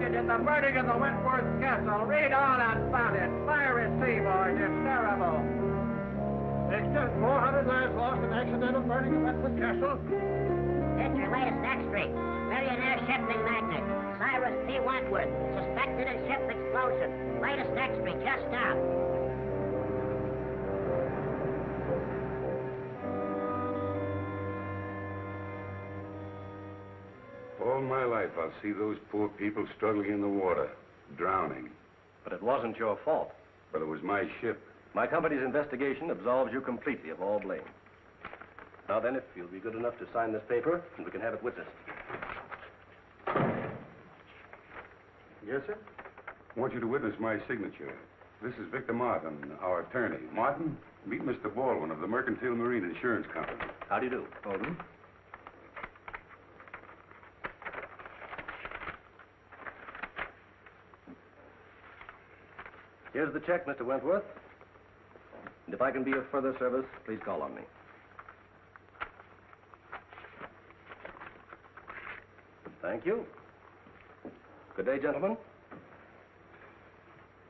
suspected in the burning of the Wentworth Castle. Read all about it. Fire at sea, boys. It's terrible. Victor, 400 lives lost in accidental burning of Wentworth Castle. It's your latest extra. Millionaire shipping magnate, Cyrus P. Wentworth, suspected in ship explosion. Latest extra, just out. All my life, I'll see those poor people struggling in the water, drowning. But it wasn't your fault. But it was my ship. My company's investigation absolves you completely of all blame. Now then, if you'll be good enough to sign this paper, and we can have it witnessed. Yes, sir? I want you to witness my signature. This is Victor Martin, our attorney. Martin, meet Mr. Baldwin of the Mercantile Marine Insurance Company. How do you do? Baldwin? Here's the check, Mr. Wentworth. And if I can be of further service, please call on me. Thank you. Good day, gentlemen.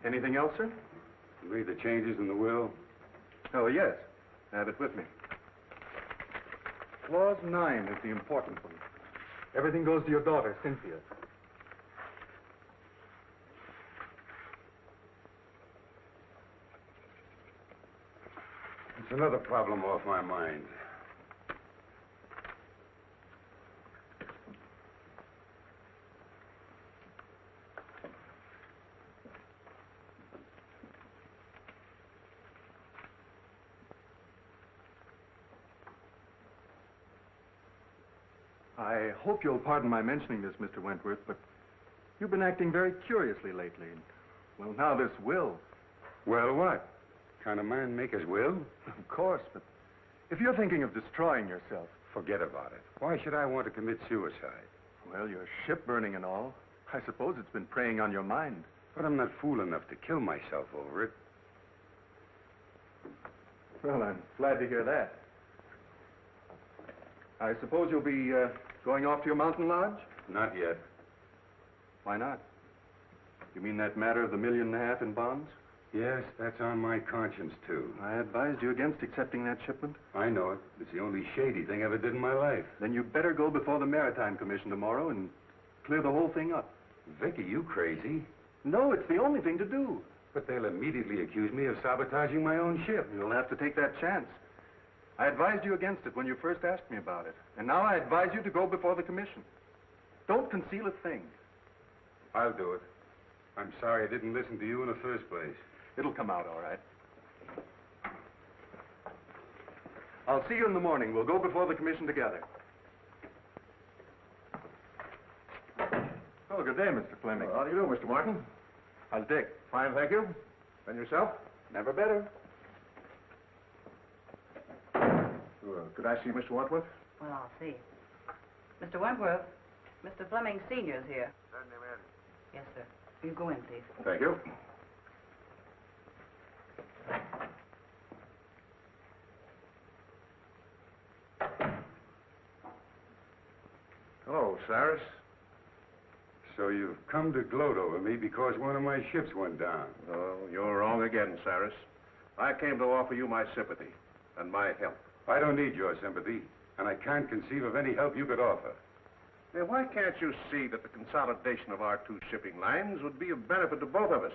Anything else, sir? You read the changes in the will? Oh, yes. I have it with me. Clause 9 is the important one. Everything goes to your daughter, Cynthia. It's another problem off my mind. I hope you'll pardon my mentioning this, Mr. Wentworth, but you've been acting very curiously lately. And, well, now this will. Well, what? Kind of man make his will? Of course, but if you're thinking of destroying yourself... Forget about it. Why should I want to commit suicide? Well, your ship burning and all. I suppose it's been preying on your mind. But I'm not fool enough to kill myself over it. Well, I'm glad to hear that. I suppose you'll be going off to your mountain lodge? Not yet. Why not? You mean that matter of the $1.5 million in bonds? Yes, that's on my conscience, too. I advised you against accepting that shipment. I know it. It's the only shady thing I ever did in my life. Then you better go before the Maritime Commission tomorrow and clear the whole thing up. Vicky, you crazy? No, it's the only thing to do. But they'll immediately accuse me of sabotaging my own ship. You'll have to take that chance. I advised you against it when you first asked me about it. And now I advise you to go before the commission. Don't conceal a thing. I'll do it. I'm sorry I didn't listen to you in the first place. It'll come out all right. I'll see you in the morning. We'll go before the commission together. Oh, good day, Mr. Fleming. How do you do, Mr. Martin? How's Dick? Fine, thank you. And yourself? Never better. Could I see Mr. Wentworth? Well, I'll see. Mr. Wentworth, Mr. Fleming Sr.'s here. Send him in. Yes, sir. You go in, please. Thank you. Hello, Cyrus. So you've come to gloat over me because one of my ships went down. Oh, you're wrong again, Cyrus. I came to offer you my sympathy and my help. I don't need your sympathy, and I can't conceive of any help you could offer. Now, why can't you see that the consolidation of our two shipping lines would be of benefit to both of us?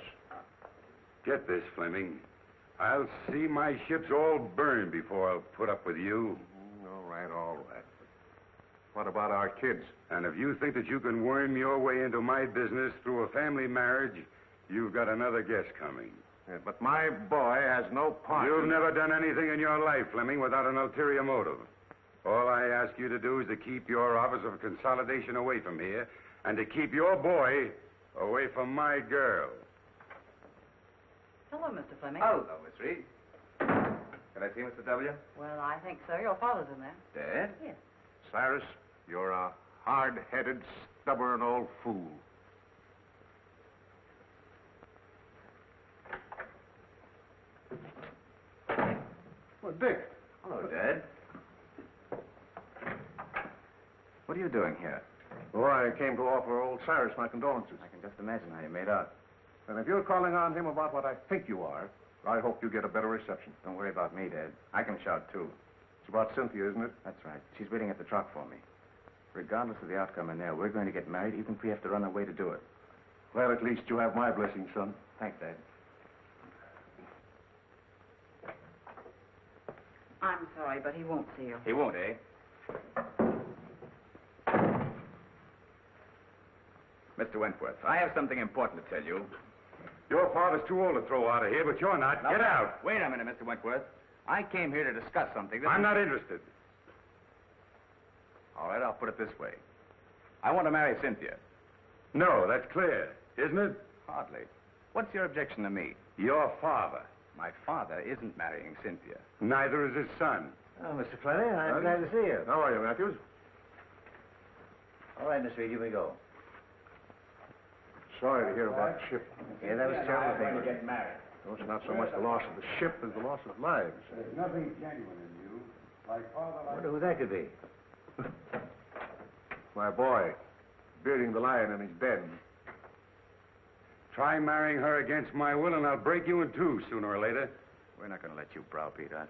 Get this, Fleming. I'll see my ships all burned before I'll put up with you. All right, all right. What about our kids? And if you think that you can worm your way into my business through a family marriage, you've got another guess coming. Yeah, but my boy has no part. You've never done anything in your life, Fleming, without an ulterior motive. All I ask you to do is to keep your Office of Consolidation away from here, and to keep your boy away from my girl. Hello, Mr. Fleming. Hello, Miss Reed. Can I see Mr. W? Well, I think so. Your father's in there. Dad? Yes. Cyrus, you're a hard-headed, stubborn old fool. Well, Dick. Hello, Dad. What are you doing here? Oh, I came to offer old Cyrus my condolences. I can just imagine how you made out. And if you're calling on him about what I think you are, I hope you get a better reception. Don't worry about me, Dad. I can shout, too. It's about Cynthia, isn't it? That's right. She's waiting at the truck for me. Regardless of the outcome in there, we're going to get married, even if we have to run away to do it. Well, at least you have my blessing, son. Thanks, Dad. I'm sorry, but he won't see you. He won't, eh? Mr. Wentworth, I have something important to tell you. Your father's too old to throw out of here, but you're not. Get out. Wait a minute, Mr. Wentworth. I came here to discuss something that... I'm not interested. All right, I'll put it this way. I want to marry Cynthia. No, that's clear, isn't it? Hardly. What's your objection to me? Your father. My father isn't marrying Cynthia. Neither is his son. Oh, Mr. Fleming, I'm glad to see you. How are you, Matthews? All right, Miss Reed, here we go. Sorry to hear about the ship. Yeah, that was terrible thing. get married. Oh, it's not so much the loss of the ship as the loss of lives. There's nothing genuine in you. Like father, I wonder who that could be. My boy, bearding the lion in his den. Try marrying her against my will, and I'll break you in two sooner or later. We're not going to let you browbeat us.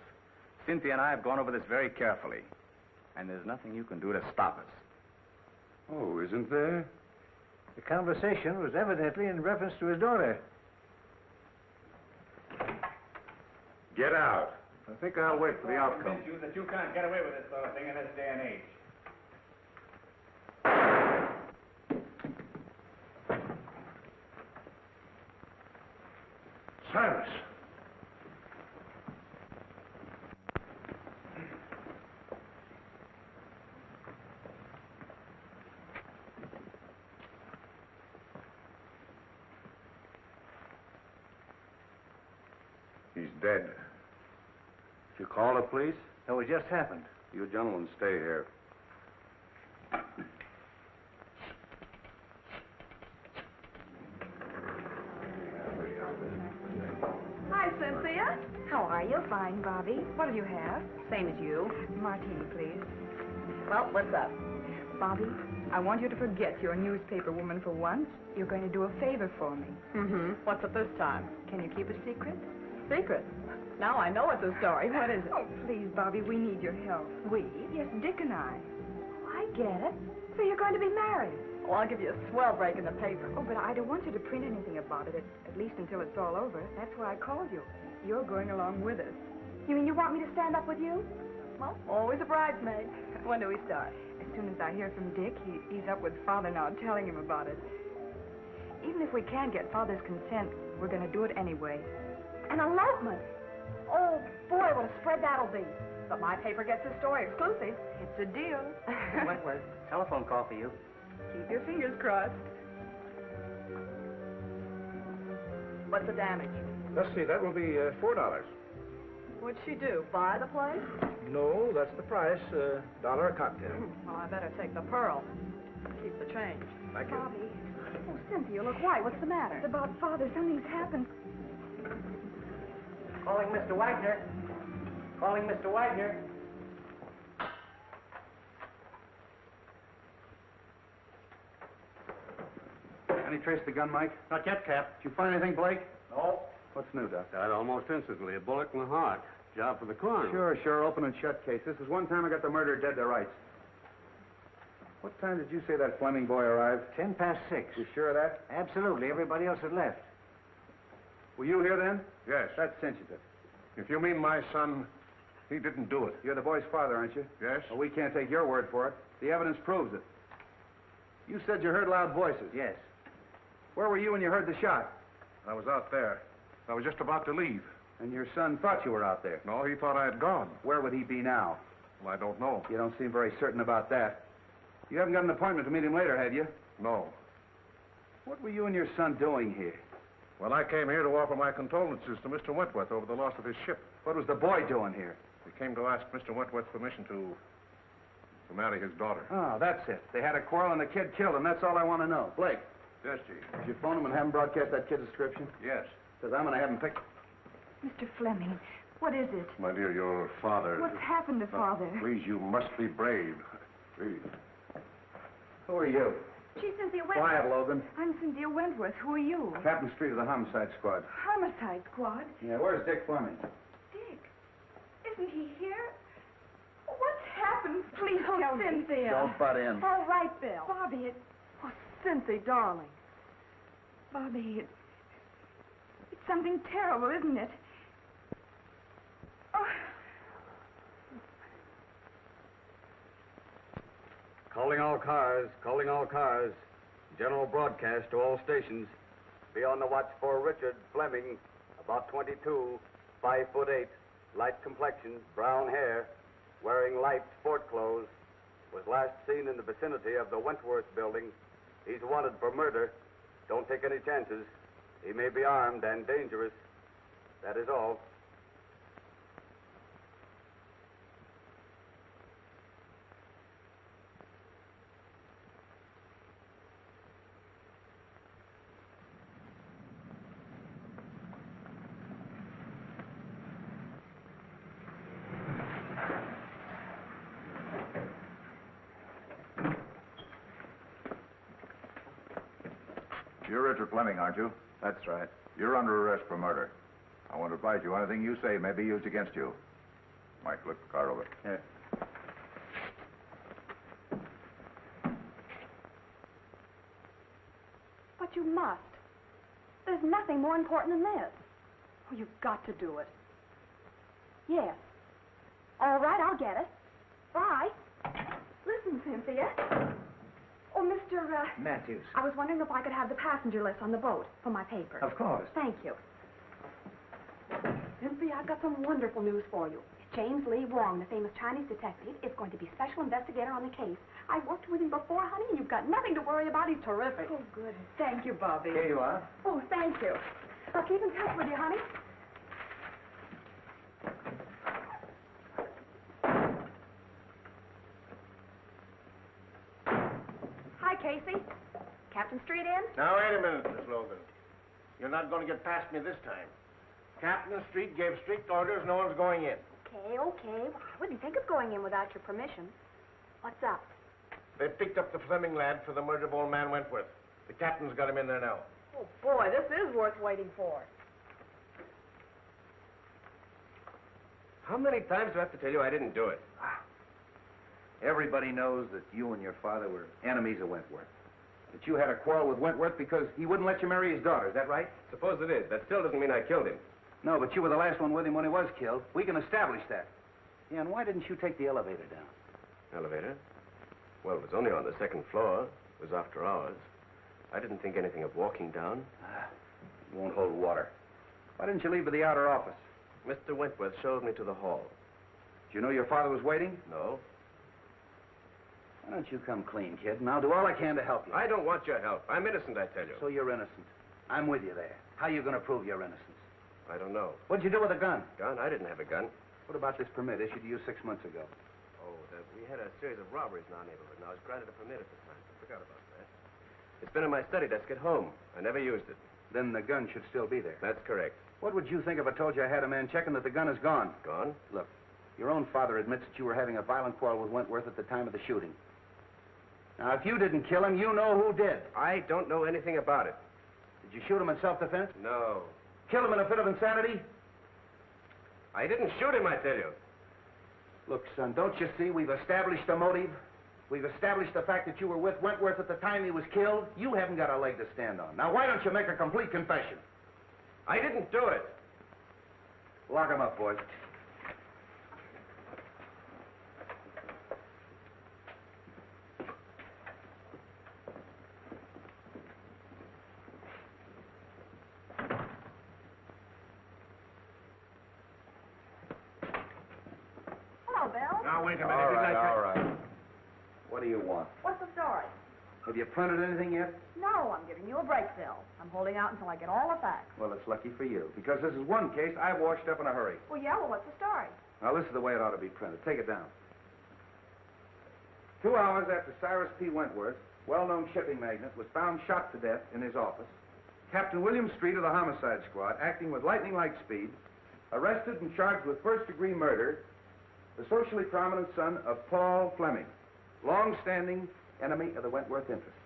Cynthia and I have gone over this very carefully. And there's nothing you can do to stop us. Oh, isn't there? The conversation was evidently in reference to his daughter. Get out. I think I'll wait for the outcome. You that you can't get away with this sort of thing in this day and age. Cyrus. He's dead. Did you call the police? No, it just happened. You gentlemen stay here. Hi, Cynthia. How are you? Fine, Bobby. What do you have? Same as you. Martini, please. Well, what's up? Bobby, I want you to forget your newspaper woman for once. You're going to do a favor for me. Mm-hmm. What's it this time? Can you keep a secret? Secret. Now I know it's a story. What is it? Oh, please, Bobby, we need your help. We? Yes, Dick and I. Oh, I get it. So you're going to be married. Oh, I'll give you a swell break in the paper. Oh, but I don't want you to print anything about it, at least until it's all over. That's why I called you. You're going along with us. You mean you want me to stand up with you? Well, always a bridesmaid. When do we start? As soon as I hear from Dick, he's up with Father now, telling him about it. Even if we can't get Father's consent, we're going to do it anyway. An elopement. Oh, boy, what a spread that'll be. But my paper gets the story exclusive. It's a deal. Wentworth, telephone call for you. Keep your fingers crossed. What's the damage? Let's see, that will be $4. What'd she do? Buy the place? No, that's the price. $1 a cocktail. Well, I better take the pearl. Keep the change. Thank you. Bobby. Oh, Cynthia, look white. What's the matter? It's about Father. Something's happened. Calling Mr. Wagner. Calling Mr. Wagner. Any trace of the gun, Mike? Not yet, Cap. Did you find anything, Blake? No. What's new, Doc? Died almost instantly. A bullet in the heart. Job for the coroner. Sure. Open and shut case. This is one time I got the murderer dead to rights. What time did you say that Fleming boy arrived? 6:10. You sure of that? Absolutely. Everybody else had left. Were you here then? Yes. That cinches it. If you mean my son, he didn't do it. You're the boy's father, aren't you? Yes? Well, we can't take your word for it. The evidence proves it. You said you heard loud voices. Yes. Where were you when you heard the shot? I was out there. I was just about to leave. And your son thought you were out there. No, he thought I had gone. Where would he be now? Well, I don't know. You don't seem very certain about that. You haven't got an appointment to meet him later, had you? No. What were you and your son doing here? Well, I came here to offer my condolences to Mr. Wentworth over the loss of his ship. What was the boy doing here? He came to ask Mr. Wentworth's permission to marry his daughter. Oh, that's it. They had a quarrel and the kid killed him. That's all I want to know. Blake, Yes, Chief. did you phone him and have him broadcast that kid's description? Yes. Because I'm going to have him picked. Mr. Fleming, what is it? My dear, your father... What's happened to Father? Please, you must be brave. Please. Who are you? She's Cynthia Wentworth. Quiet, Logan. I'm Cynthia Wentworth. Who are you? Captain Street of the Homicide Squad. Homicide Squad? Yeah, where's Dick Fleming? Dick? Isn't he here? What's happened? Please tell me. Cynthia. Don't butt in. All right, Bill. Bobby, Oh, Cynthia, darling. Bobby, it's something terrible, isn't it? Oh. Calling all cars, calling all cars. General broadcast to all stations. Be on the watch for Richard Fleming, about 22, 5'8", light complexion, brown hair, wearing light sport clothes. Was last seen in the vicinity of the Wentworth building. He's wanted for murder. Don't take any chances. He may be armed and dangerous. That is all. You're Richard Fleming, aren't you? That's right. You're under arrest for murder. I won't advise you. Anything you say may be used against you. Mike, look the car over. Here. But you must. There's nothing more important than this. Oh, you've got to do it. Yes. All right, I'll get it. Bye. Listen, Cynthia. Oh, Mr. Matthews. I was wondering if I could have the passenger list on the boat for my paper. Of course. Thank you. Cynthia, I've got some wonderful news for you. James Lee Wong, the famous Chinese detective, is going to be special investigator on the case. I worked with him before, honey, and you've got nothing to worry about. He's terrific. Oh, good. Thank you, Bobby. Here you are. Oh, thank you. I'll keep in touch with you, honey. Hi, Casey. Captain Street in? Now, wait a minute, Miss Logan. You're not going to get past me this time. Captain Street gave strict orders no one's going in. Okay. Well, I wouldn't think of going in without your permission. What's up? They picked up the Fleming lad for the murder of old man Wentworth. The captain's got him in there now. Oh, boy, this is worth waiting for. How many times do I have to tell you I didn't do it? Everybody knows that you and your father were enemies of Wentworth. That you had a quarrel with Wentworth because he wouldn't let you marry his daughter. Is that right? Suppose it is. That still doesn't mean I killed him. No, but you were the last one with him when he was killed. We can establish that. Yeah, and why didn't you take the elevator down? Elevator? Well, it was only on the second floor. It was after hours. I didn't think anything of walking down. It won't hold water. Why didn't you leave for the outer office? Mr. Wentworth showed me to the hall. Did you know your father was waiting? No. Why don't you come clean, kid, and I'll do all I can to help you. I don't want your help. I'm innocent, I tell you. So you're innocent. I'm with you there. How are you going to prove your innocence? I don't know. What'd you do with a gun? Gun? I didn't have a gun. What about this permit issued to you 6 months ago? Oh, we had a series of robberies in our neighborhood, and I was granted a permit at the time. I forgot about that. It's been in my study desk at home. I never used it. Then the gun should still be there. That's correct. What would you think if I told you I had a man checking that the gun is gone? Gone? Look, your own father admits that you were having a violent quarrel with Wentworth at the time of the shooting. Now, if you didn't kill him, you know who did. I don't know anything about it. Did you shoot him in self-defense? No. Kill him in a fit of insanity? I didn't shoot him, I tell you. Look, son, don't you see we've established a motive? We've established the fact that you were with Wentworth at the time he was killed. You haven't got a leg to stand on. Now, why don't you make a complete confession? I didn't do it. Lock him up, boys. Hello, Bill. Now, wait a minute. All right. What do you want? What's the story? Have you printed anything yet? No, I'm giving you a break, Bill. I'm holding out until I get all the facts. Well, it's lucky for you, because this is one case I washed up in a hurry. Well, yeah, well, what's the story? Now, this is the way it ought to be printed. Take it down. 2 hours after Cyrus P. Wentworth, well-known shipping magnate, was found shot to death in his office, Captain William Street of the Homicide Squad, acting with lightning-like speed, arrested and charged with first-degree murder the socially prominent son of Paul Fleming, long-standing enemy of the Wentworth interest.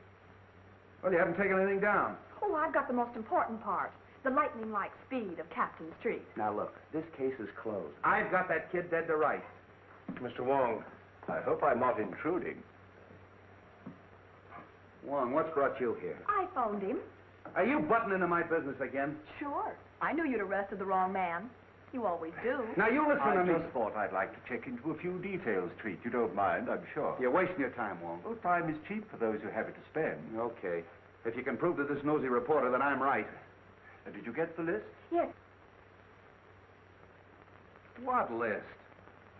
Well, you haven't taken anything down. Oh, I've got the most important part. The lightning-like speed of Captain Street. Now, look, this case is closed. I've got that kid dead to rights. Mr. Wong, I hope I'm not intruding. Wong, what's brought you here? I phoned him. Are you butting into my business again? Sure. I knew you'd arrested the wrong man. You always do. Now, you listen to me. I just thought I'd like to check into a few details, Treat. You don't mind, I'm sure. You're wasting your time, Wong. Well, time is cheap for those who have it to spend. Okay. If you can prove to this nosy reporter that I'm right. Did you get the list? Yes. What list?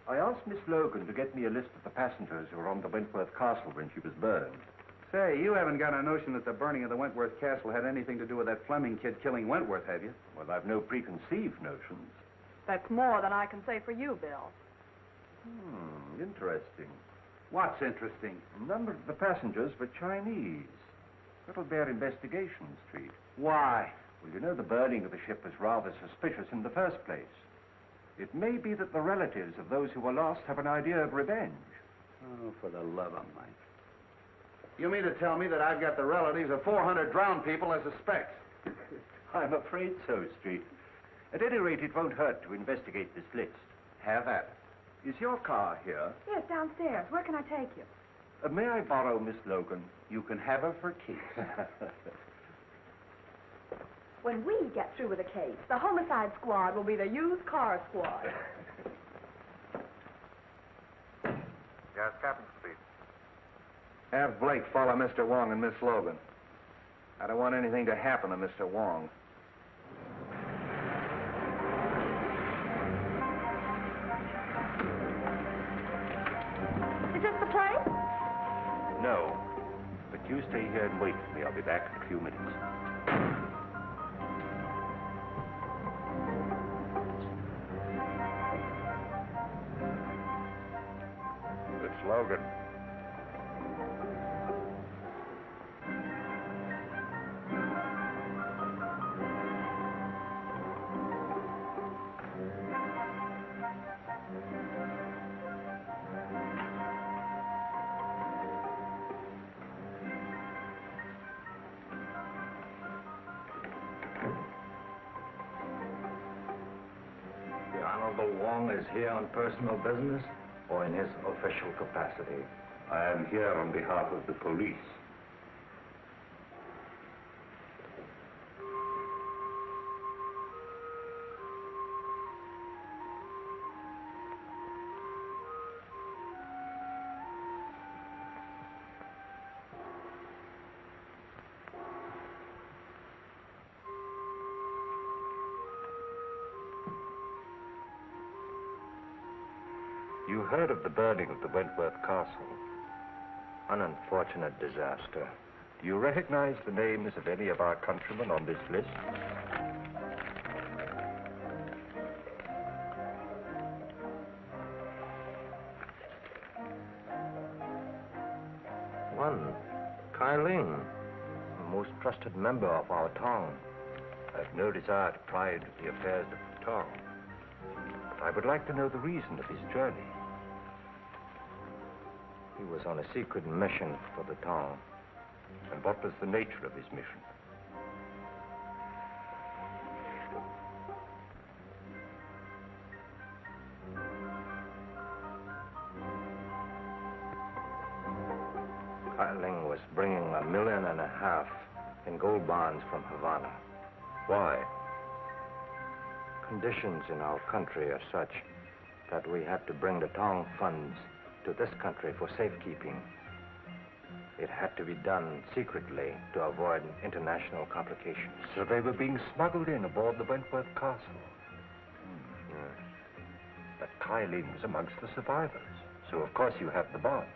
I asked Miss Logan to get me a list of the passengers who were on the Wentworth Castle when she was burned. Say, you haven't got a notion that the burning of the Wentworth Castle had anything to do with that Fleming kid killing Wentworth, have you? Well, I've no preconceived notions. That's more than I can say for you, Bill. Interesting. What's interesting? A number of the passengers were Chinese. That'll bear investigation, Street. Why? Well, you know the burning of the ship was rather suspicious in the first place. It may be that the relatives of those who were lost have an idea of revenge. Oh, for the love of Mike. You mean to tell me that I've got the relatives of 400 drowned people as suspects? I'm afraid so, Street. At any rate, it won't hurt to investigate this list. Have at it. Is your car here? Yes, downstairs. Where can I take you? May I borrow Miss Logan? You can have her for keeps. When we get through with the case, the homicide squad will be the used car squad. Yes, Captain Street. Have Blake follow Mr. Wong and Miss Logan. I don't want anything to happen to Mr. Wong. Is this the place? No. But you stay here and wait for me. I'll be back in a few minutes. It's Logan. The Honorable Wong is here on personal business or in his official capacity? I am here on behalf of the police. You heard of the burning of the Wentworth Castle. An unfortunate disaster. Do you recognize the names of any of our countrymen on this list? One, Kai Ling, the most trusted member of our town. I've no desire to pry into the affairs of the town. But I would like to know the reason of his journey. He was on a secret mission for the town. And what was the nature of his mission? Kai Ling was bringing $1.5 million in gold bonds from Havana. Why? Conditions in our country are such that we had to bring the town funds to this country for safekeeping. It had to be done secretly to avoid international complications. So they were being smuggled in aboard the Wentworth Castle. Yes. But Kai Ling was amongst the survivors. So of course you have the bonds.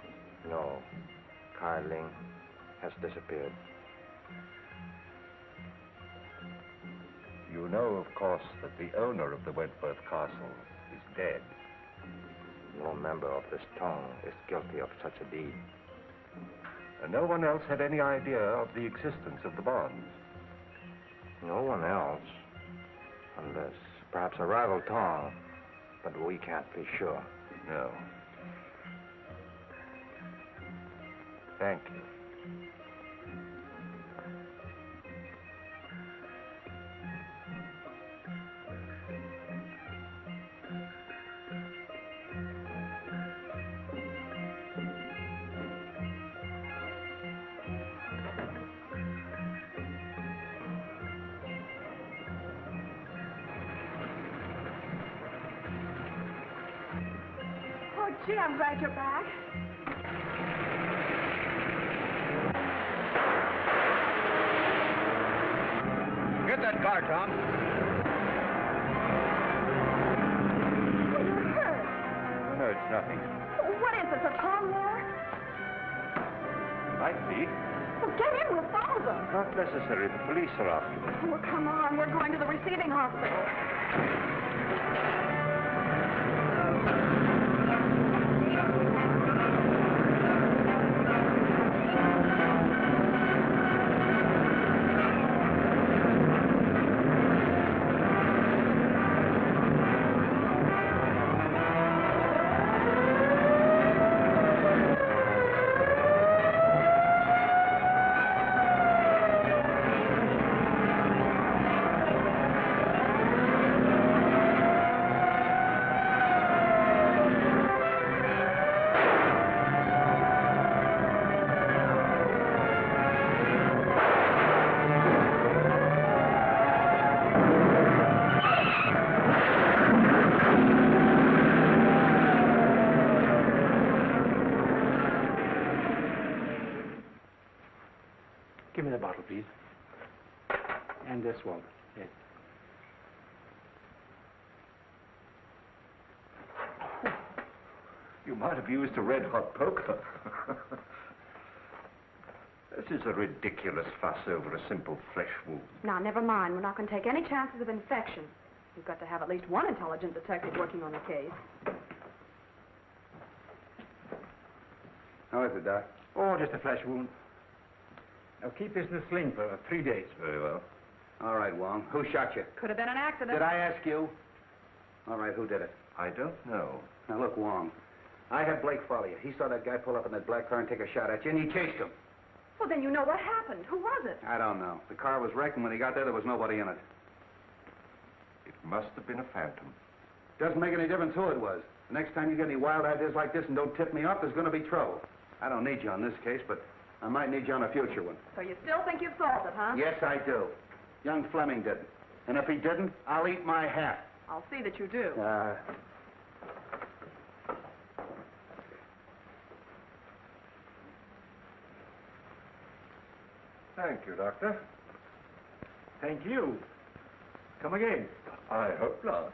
No. Kai Ling has disappeared. You know, of course, that the owner of the Wentworth Castle is dead. No member of this town is guilty of such a deed. And no one else had any idea of the existence of the bonds? No one else. Unless perhaps a rival town. But we can't be sure. No. Thank you. Oh, gee, I'm glad you're back. Get that car, Tom. You're hurt. No, it's nothing. What is it, a tongue there? Might be. Well, get in, we'll follow them. Not necessary. The police are after them. Well, come on, we're going to the receiving hospital. Give me the bottle, please. And this one. Yes. You might have used a red-hot poker. This is a ridiculous fuss over a simple flesh wound. Now, never mind. We're not going to take any chances of infection. We've got to have at least one intelligent detective working on the case. How is it, Doc? Oh, just a flesh wound. Now, keep this in a sling for 3 days. Very well. All right, Wong. Who shot you? Could have been an accident. Did I ask you? All right, who did it? I don't know. Now, look, Wong. I had Blake follow you. He saw that guy pull up in that black car and take a shot at you, and he chased him. Well, then you know what happened. Who was it? I don't know. The car was wrecked, and when he got there was nobody in it. It must have been a phantom. Doesn't make any difference who it was. The next time you get any wild ideas like this and don't tip me off, there's going to be trouble. I don't need you on this case, but I might need you on a future one. So you still think you've solved it, huh? Yes, I do. Young Fleming didn't. And if he didn't, I'll eat my hat. I'll see that you do. Thank you, Doctor. Thank you. Come again. I hope not.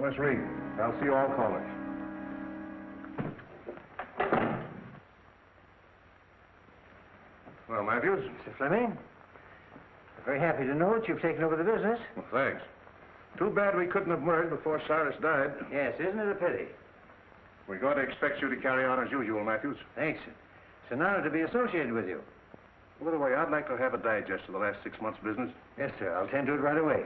Miss Reed, I'll see you all callers. Well, Matthews? Mr. Fleming, I'm very happy to know that you've taken over the business. Well, thanks. Too bad we couldn't have merged before Cyrus died. Yes, isn't it a pity? We're going to expect you to carry on as usual, Matthews. Thanks. It's an honor to be associated with you. By the way, I'd like to have a digest of the last 6 months' business. Yes, sir. I'll tend to it right away.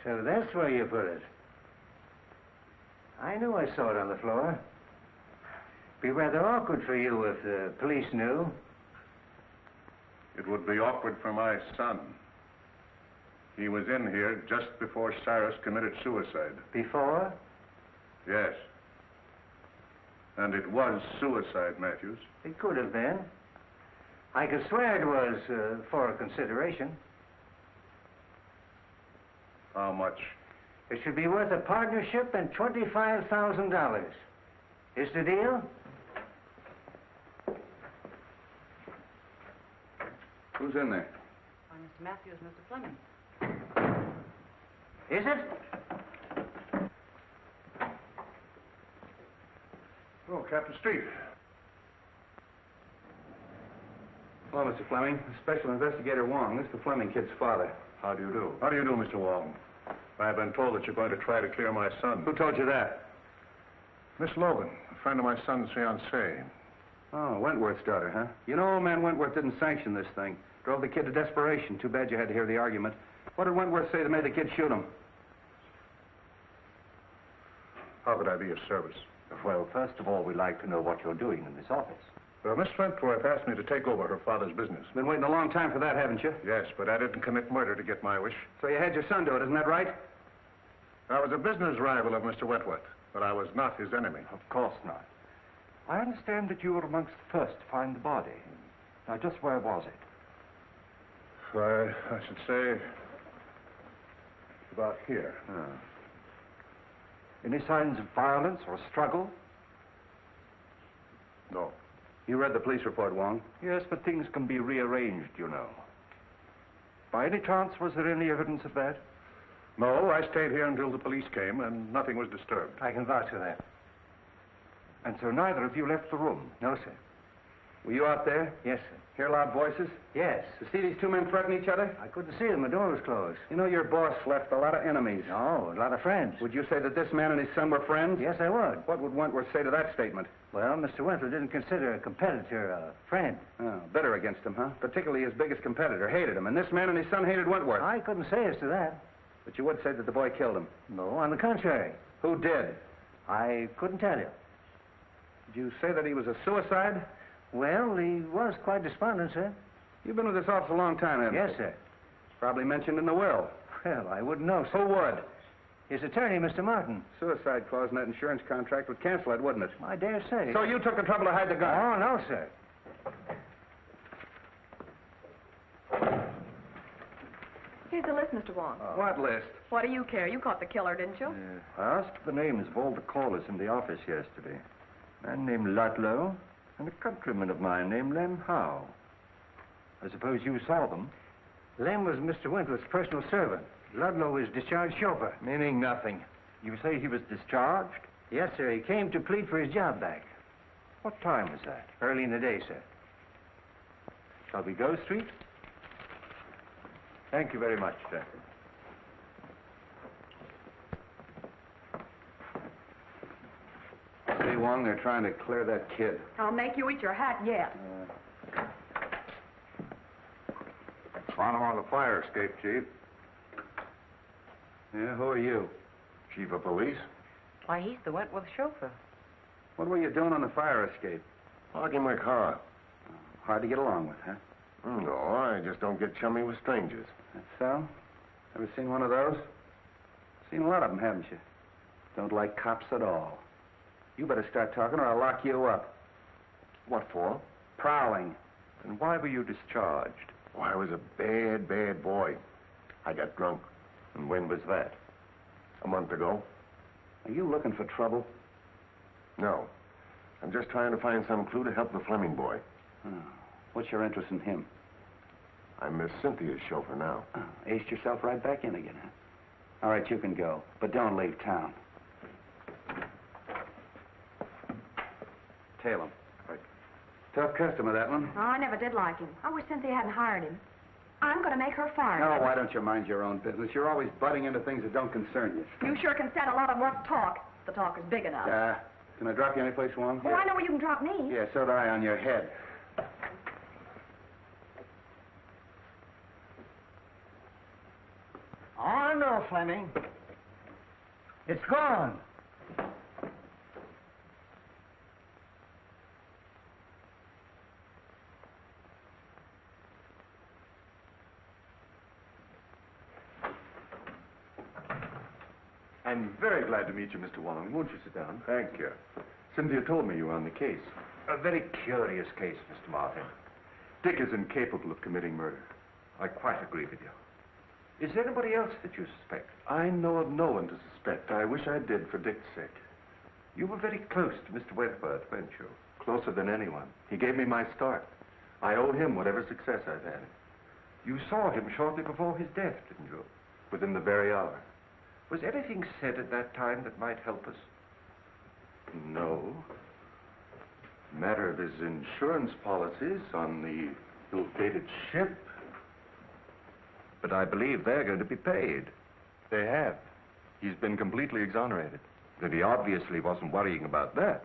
So that's where you put it. I knew I saw it on the floor. Be rather awkward for you if the police knew. It would be awkward for my son. He was in here just before Cyrus committed suicide. Before? Yes. And it was suicide, Matthews. It could have been. I could swear it was for a consideration. How much? It should be worth a partnership and $25,000. Is the deal? Who's in there? Why, Mr. Matthews, Mr. Fleming. Is it? Oh, Captain Street. Hello, Mr. Fleming. Special Investigator Wong. This is the Fleming kid's father. How do you do? How do you do, Mr. Wong? I've been told that you're going to try to clear my son. Who told you that? Miss Logan, a friend of my son's fiancée. Oh, Wentworth's daughter, huh? You know, old man Wentworth didn't sanction this thing. Drove the kid to desperation. Too bad you had to hear the argument. What did Wentworth say that made the kid shoot him? How could I be of service? Well, first of all, we'd like to know what you're doing in this office. Well, Miss Wentworth asked me to take over her father's business. Been waiting a long time for that, haven't you? Yes, but I didn't commit murder to get my wish. So you had your son do it, isn't that right? I was a business rival of Mr. Wentworth, but I was not his enemy. Of course not. I understand that you were amongst the first to find the body. Now, just where was it? I should say about here. Any signs of violence or struggle? No. You read the police report, Wong? Yes, but things can be rearranged, you know. By any chance, was there any evidence of that? No, I stayed here until the police came, and nothing was disturbed. I can vouch for that. And so neither of you left the room? No, sir. Were you out there? Yes, sir. Hear loud voices? Yes. You see these two men threaten each other? I couldn't see them. The door was closed. You know, your boss left a lot of enemies. No, a lot of friends. Would you say that this man and his son were friends? Yes, I would. What would Wentworth say to that statement? Well, Mr. Wentworth didn't consider a competitor a friend. Oh, bitter against him, huh? Particularly his biggest competitor. Hated him. And this man and his son hated Wentworth. I couldn't say as to that. But you would say that the boy killed him. No, on the contrary. Who did? I couldn't tell you. Did you say that he was a suicide? Well, he was quite despondent, sir. You've been with this office a long time, haven't you? Yes, sir. Probably mentioned in the will. Well, I wouldn't know, sir. Who would? His attorney, Mr. Martin. Suicide clause in that insurance contract would cancel it, wouldn't it? I dare say. So you took the trouble to hide the gun? Oh, no, sir. Here's the list, Mr. Wong. What list? What do you care? You caught the killer, didn't you? I asked for the names of all the callers in the office yesterday. A man named Ludlow and a countryman of mine named Lem Howe. I suppose you saw them? Lem was Mr. Wentworth's personal servant. Ludlow was discharged chauffeur. Meaning nothing. You say he was discharged? Yes, sir. He came to plead for his job back. What time was that? Early in the day, sir. Shall we go, Street? Thank you very much, sir. See, Wong, they're trying to clear that kid. I'll make you eat your hat yet. Found him on the fire escape, Chief. Yeah, who are you? Chief of police? Why, he's the Wentworth chauffeur. What were you doing on the fire escape? Parking my car. Hard to get along with, huh? No, I just don't get chummy with strangers. That's so? Ever seen one of those? Seen a lot of them, haven't you? Don't like cops at all. You better start talking or I'll lock you up. What for? Prowling. And why were you discharged? Oh, I was a bad, bad boy. I got drunk. And when was that? A month ago. Are you looking for trouble? No. I'm just trying to find some clue to help the Fleming boy. Oh. What's your interest in him? I'm Miss Cynthia's chauffeur now. Oh, aced yourself right back in again, huh? All right, you can go, but don't leave town. Tail him. Right. Tough customer, that one. Oh, I never did like him. I wish Cynthia hadn't hired him. I'm going to make her fire him. No, why don't you mind your own business? You're always butting into things that don't concern you. You sure can stand a lot of rough talk. The talk is big enough. Can I drop you anyplace, Wong? Oh, I know where you can drop me. Yeah, so do I on your head. Oh, no, Fleming. It's gone. I'm very glad to meet you, Mr. Wong. Won't you sit down? Thank you. Cynthia told me you were on the case. A very curious case, Mr. Martin. Dick is incapable of committing murder. I quite agree with you. Is there anybody else that you suspect? I know of no one to suspect. I wish I did for Dick's sake. You were very close to Mr. Wentworth, weren't you? Closer than anyone. He gave me my start. I owe him whatever success I've had. You saw him shortly before his death, didn't you? Within the very hour. Was anything said at that time that might help us? No. Matter of his insurance policies on the ill-fated ship. But I believe they're going to be paid. They have. He's been completely exonerated. Then he obviously wasn't worrying about that.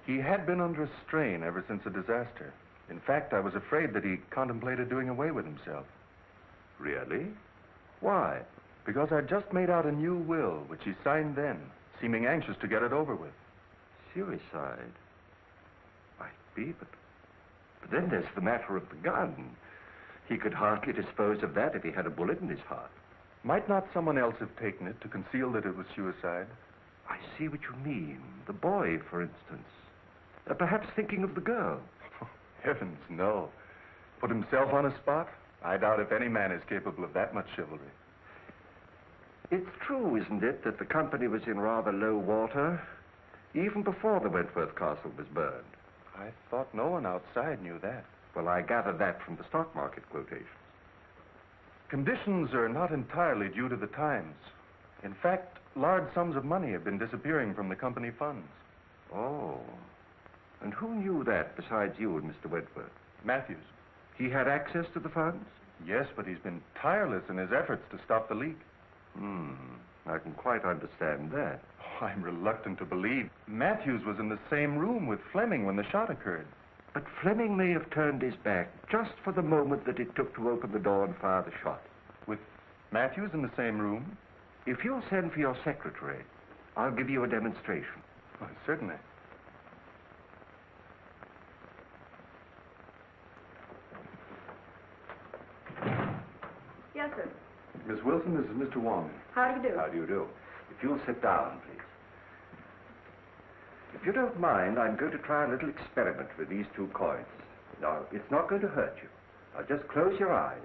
He had been under a strain ever since the disaster. In fact, I was afraid that he contemplated doing away with himself. Really? Why? Because I'd just made out a new will, which he signed then, seeming anxious to get it over with. Suicide? Might be, but then there's the matter of the gun. He could hardly dispose of that if he had a bullet in his heart. Might not someone else have taken it to conceal that it was suicide? I see what you mean. The boy, for instance. Perhaps thinking of the girl. Oh, heavens, no. Put himself on a spot? I doubt if any man is capable of that much chivalry. It's true, isn't it, that the company was in rather low water, even before the Wentworth Castle was burned? I thought no one outside knew that. Well, I gathered that from the stock market quotations. Conditions are not entirely due to the times. In fact, large sums of money have been disappearing from the company funds. Oh. And who knew that besides you and Mr. Wentworth? Matthews. He had access to the funds? Yes, but he's been tireless in his efforts to stop the leak. I can quite understand that. Oh, I'm reluctant to believe. Matthews was in the same room with Fleming when the shot occurred. But Fleming may have turned his back just for the moment that it took to open the door and fire the shot. With Matthews in the same room? If you'll send for your secretary, I'll give you a demonstration. Oh, certainly. Yes, sir. Miss Wilson, this is Mr. Wong. How do you do? How do you do? If you'll sit down, please. If you don't mind, I'm going to try a little experiment with these two coins. Now, it's not going to hurt you. Now, just close your eyes,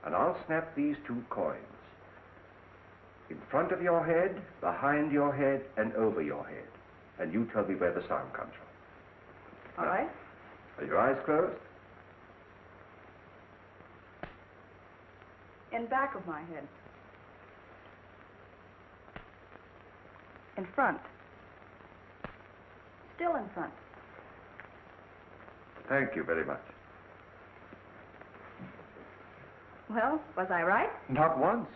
and I'll snap these two coins. In front of your head, behind your head, and over your head. And you tell me where the sound comes from. All right. Are your eyes closed? In back of my head. In front. Still in front. Thank you very much. Well, was I right? Not once.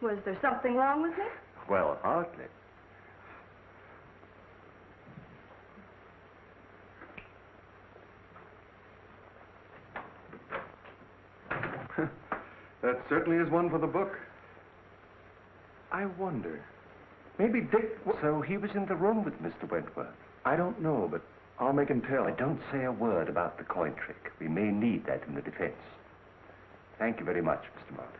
Was there something wrong with me? Well, hardly. That certainly is one for the book. I wonder. Maybe Dick... So he was in the room with Mr. Wentworth? I don't know, but I'll make him tell. But don't say a word about the coin trick. We may need that in the defense. Thank you very much, Mr. Martin.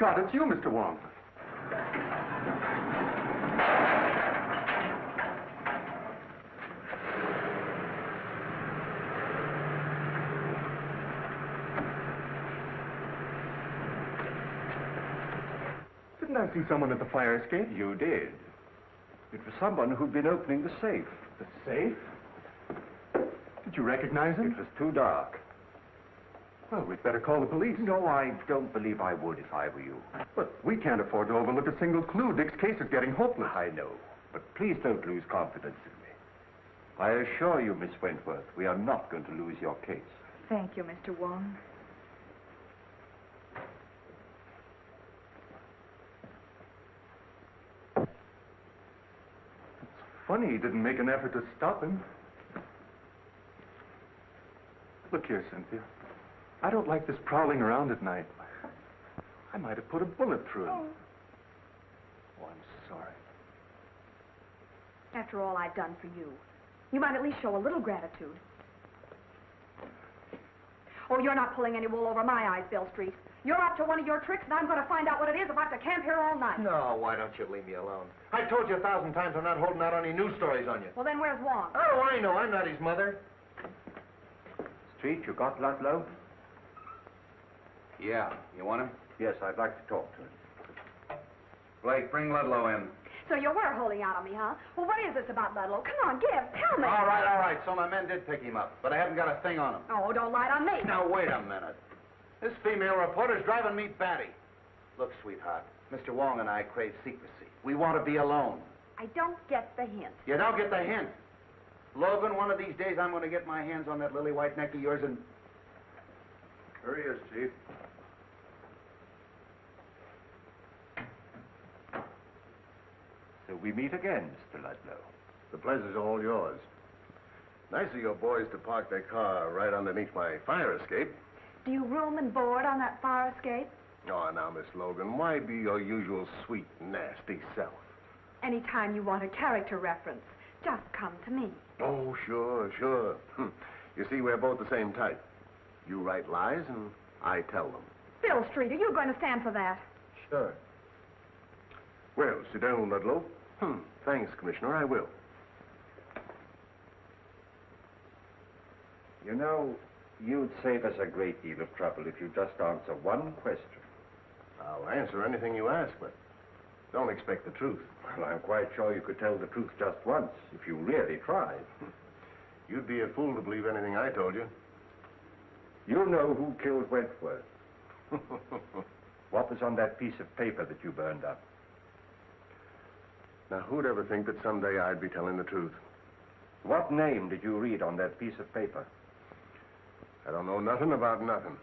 God, it's you, Mr. Wong. Didn't I see someone at the fire escape? You did. It was someone who'd been opening the safe. The safe? Did you recognize him? It was too dark. Well, we'd better call the police. No, I don't believe I would if I were you. But we can't afford to overlook a single clue. Dick's case is getting hopeless. I know, but please don't lose confidence in me. I assure you, Miss Wentworth, we are not going to lose your case. Thank you, Mr. Wong. Funny he didn't make an effort to stop him. Look here, Cynthia. I don't like this prowling around at night. I might have put a bullet through him. Oh, I'm sorry. After all I've done for you, you might at least show a little gratitude. Oh, you're not pulling any wool over my eyes, Bill Street. You're up to one of your tricks, and I'm going to find out what it is if I have to camp here all night. No, why don't you leave me alone? I told you 1,000 times I'm not holding out any news stories on you. Well, then where's Wong? Oh, I know. I'm not his mother. Street, you got Ludlow? Yeah. You want him? Yes, I'd like to talk to him. Blake, bring Ludlow in. So you were holding out on me, huh? Well, what is this about Ludlow? Come on, tell me. All right. So my men did pick him up, but I haven't got a thing on him. Oh, don't lie on me. Now, wait a minute. This female reporter's driving me batty. Look, sweetheart, Mr. Wong and I crave secrecy. We want to be alone. I don't get the hint. You don't get the hint. Logan, one of these days I'm going to get my hands on that lily white neck of yours and... Here he is, Chief. So we meet again, Mr. Ludlow. The pleasure's all yours. Nice of your boys to park their car right underneath my fire escape. Do you room and board on that fire escape? Oh, now, Miss Logan, why be your usual sweet, nasty self? Anytime you want a character reference, just come to me. Oh, sure. You see, we're both the same type. You write lies, and I tell them. Bill Street, are you going to stand for that? Sure. Well, sit down, Ludlow. Thanks, Commissioner, I will. You know, you'd save us a great deal of trouble if you just answer one question. I'll answer anything you ask, but don't expect the truth. Well, I'm quite sure you could tell the truth just once, if you really tried. You'd be a fool to believe anything I told you. You know who killed Wentworth. What was on that piece of paper that you burned up? Now, who'd ever think that someday I'd be telling the truth? What name did you read on that piece of paper? I don't know nothing about nothing.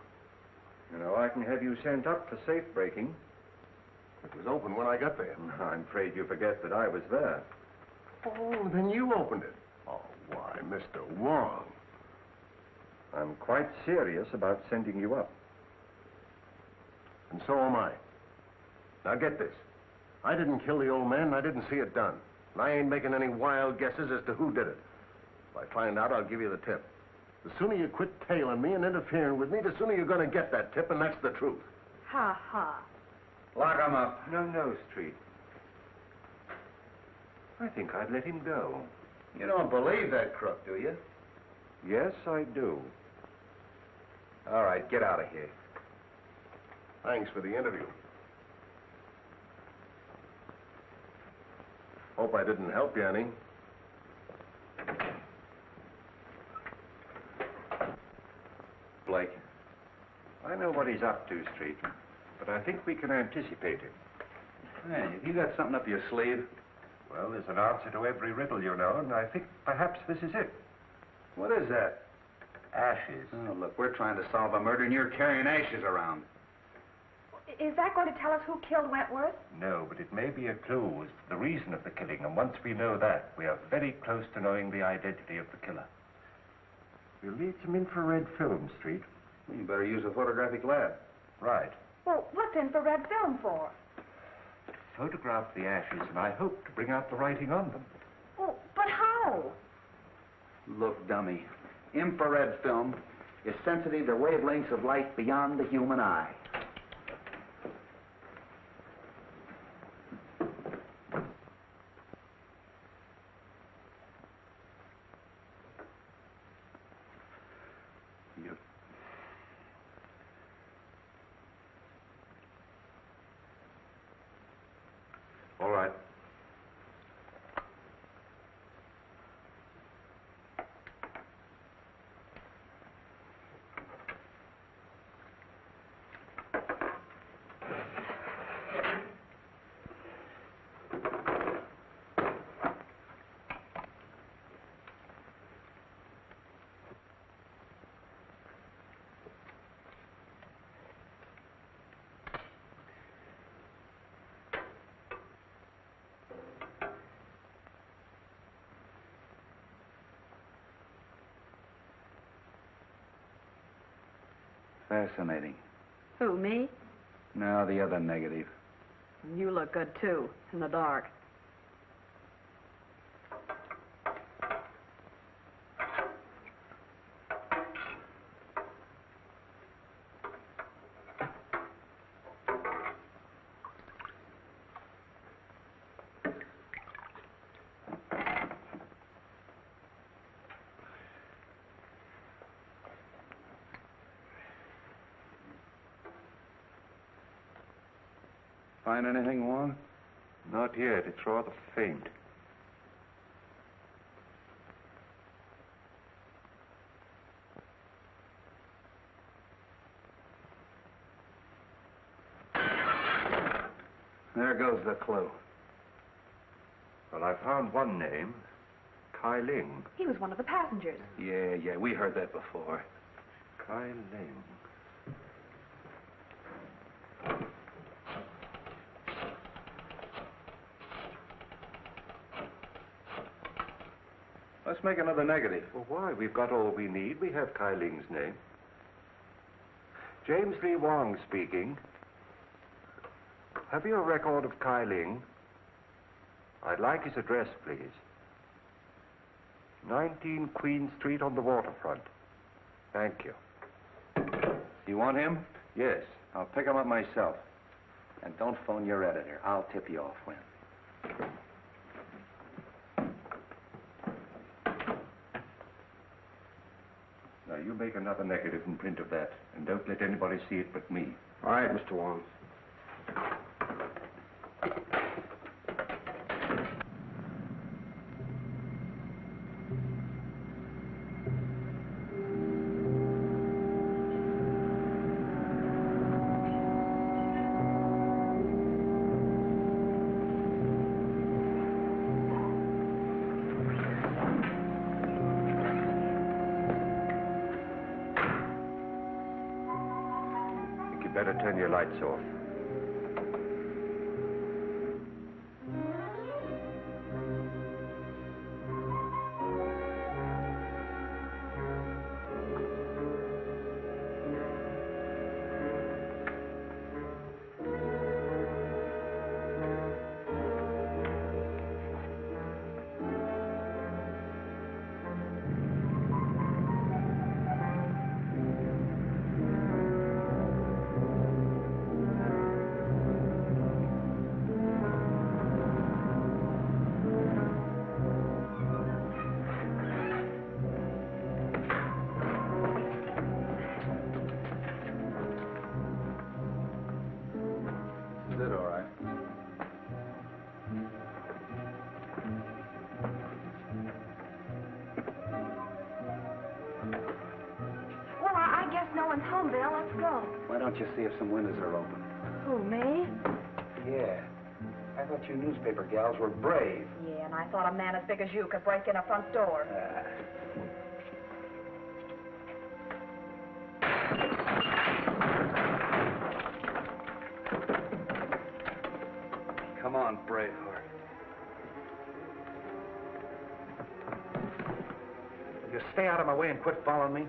You know, I can have you sent up for safe breaking. It was open when I got there. I'm afraid you forget that I was there. Oh, then you opened it. Oh, why, Mr. Wong. I'm quite serious about sending you up. And so am I. Now, get this. I didn't kill the old man, and I didn't see it done. And I ain't making any wild guesses as to who did it. If I find out, I'll give you the tip. The sooner you quit tailing me and interfering with me, the sooner you're going to get that tip, and that's the truth. Ha ha. Lock him up. No, Street. I think I'd let him go. You don't believe that crook, do you? Yes, I do. All right, get out of here. Thanks for the interview. Hope I didn't help you any. Blake, I know what he's up to, Street, but I think we can anticipate him. Hey, have you got something up your sleeve? Well, there's an answer to every riddle, you know, and I think perhaps this is it. What is that? Ashes. Oh, look, we're trying to solve a murder and you're carrying ashes around. Is that going to tell us who killed Wentworth? No, but it may be a clue as to the reason of the killing, and once we know that, we are very close to knowing the identity of the killer. We'll need some infrared film, Street. Well, you better use a photographic lab. Right. Well, what's infrared film for? Photograph the ashes, and I hope to bring out the writing on them. Oh, but how? Look, dummy, infrared film is sensitive to wavelengths of light beyond the human eye. All right. Fascinating. Who, me? No, the other negative. You look good, too, in the dark. Find anything, Wong? Not yet. It's rather faint. There goes the clue. Well, I found one name. Kai Ling. He was one of the passengers. Yeah, we heard that before. Kai Ling. Let's make another negative. Well, why? We've got all we need. We have Kai Ling's name. James Lee Wong speaking. Have you a record of Kai Ling? I'd like his address, please. 19 Queen Street on the waterfront. Thank you. You want him? Yes. I'll pick him up myself. And don't phone your editor. I'll tip you off when. Now, you make another negative and print of that, and don't let anybody see it but me. All right, Mr. Wong. Better turn your lights off. Let's go. Why don't you see if some windows are open? Who, me? Yeah. I thought you newspaper gals were brave. Yeah, and I thought a man as big as you could break in a front door. Come on, Braveheart. Will you stay out of my way and quit following me?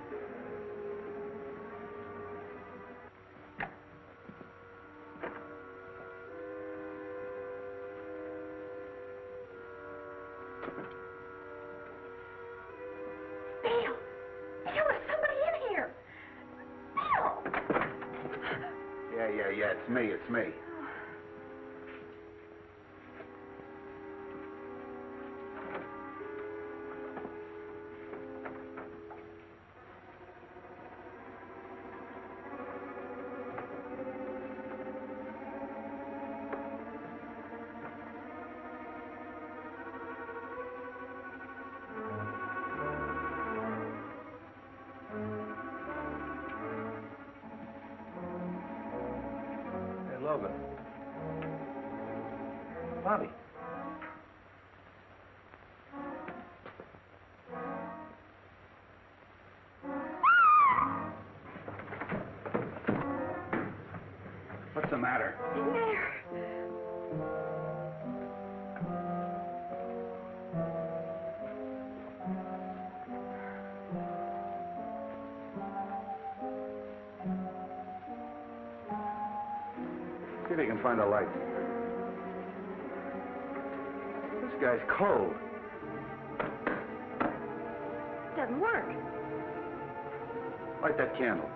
It's me. Logan. Bobby. What's the matter? In there. See if you can find a light. This guy's cold. Doesn't work. Light that candle.